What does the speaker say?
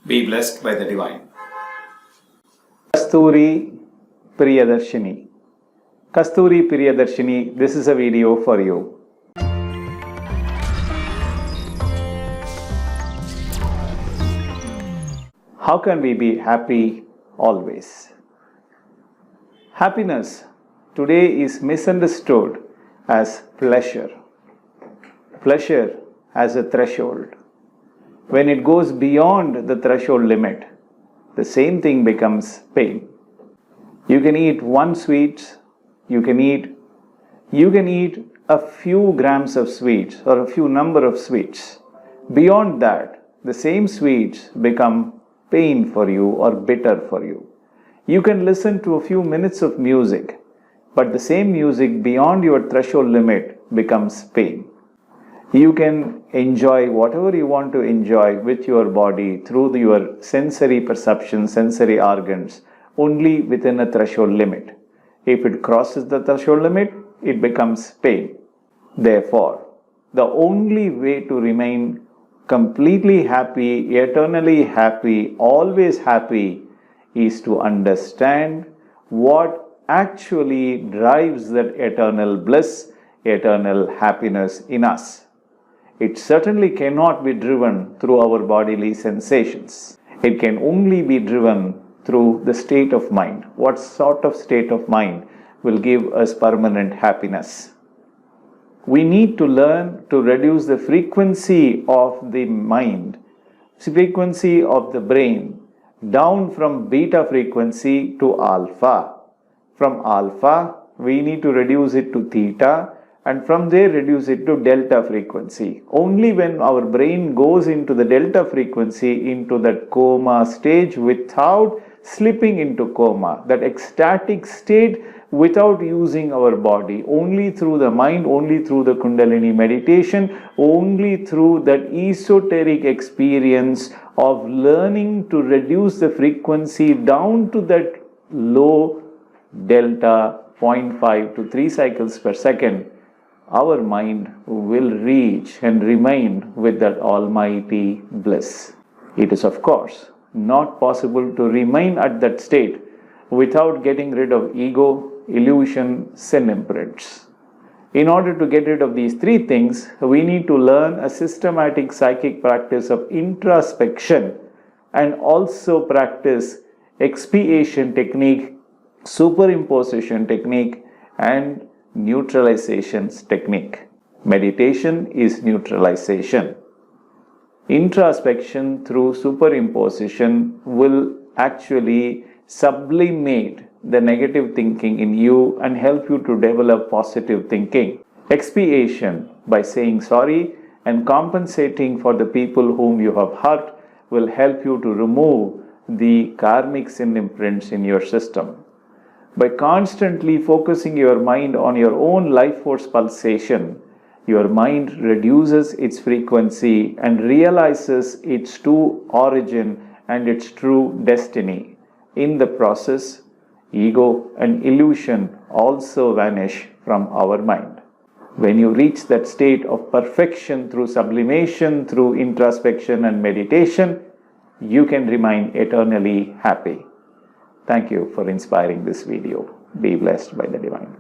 Be blessed by the divine. Kasturi Priyadarshini. Kasturi Priyadarshini, this is a video for you. How can we be happy always? Happiness today is misunderstood as pleasure. Pleasure has a threshold. When it goes beyond the threshold limit, the same thing becomes pain. You can eat one sweet, you can eat a few grams of sweets or a few number of sweets. Beyond that, the same sweets become pain for you or bitter for you. You can listen to a few minutes of music, but the same music beyond your threshold limit becomes pain. You can enjoy whatever you want to enjoy with your body through your sensory perception, sensory organs, only within a threshold limit. If it crosses the threshold limit, it becomes pain. Therefore, the only way to remain completely happy, eternally happy, always happy is to understand what actually drives that eternal bliss, eternal happiness in us. It certainly cannot be driven through our bodily sensations. It can only be driven through the state of mind. What sort of state of mind will give us permanent happiness? We need to learn to reduce the frequency of the mind, frequency of the brain, down from beta frequency to alpha. From alpha, we need to reduce it to theta, and from there reduce it to delta frequency. Only when our brain goes into the delta frequency, into that coma stage without slipping into coma, that ecstatic state without using our body, only through the mind, only through the Kundalini meditation, only through that esoteric experience of learning to reduce the frequency down to that low delta 0.5 to 3 cycles per second, our mind will reach and remain with that almighty bliss. It is, of course, not possible to remain at that state without getting rid of ego, illusion, sin imprints. In order to get rid of these three things, we need to learn a systematic psychic practice of introspection and also practice expiation technique, superimposition technique, and neutralizations technique. Meditation is neutralization. Introspection through superimposition will actually sublimate the negative thinking in you and help you to develop positive thinking. Expiation, by saying sorry and compensating for the people whom you have hurt, will help you to remove the karmic sin imprints in your system. By constantly focusing your mind on your own life force pulsation, your mind reduces its frequency and realizes its true origin and its true destiny. In the process, ego and illusion also vanish from our mind. When you reach that state of perfection through sublimation, through introspection and meditation, you can remain eternally happy. Thank you for inspiring this video. Be blessed by the divine.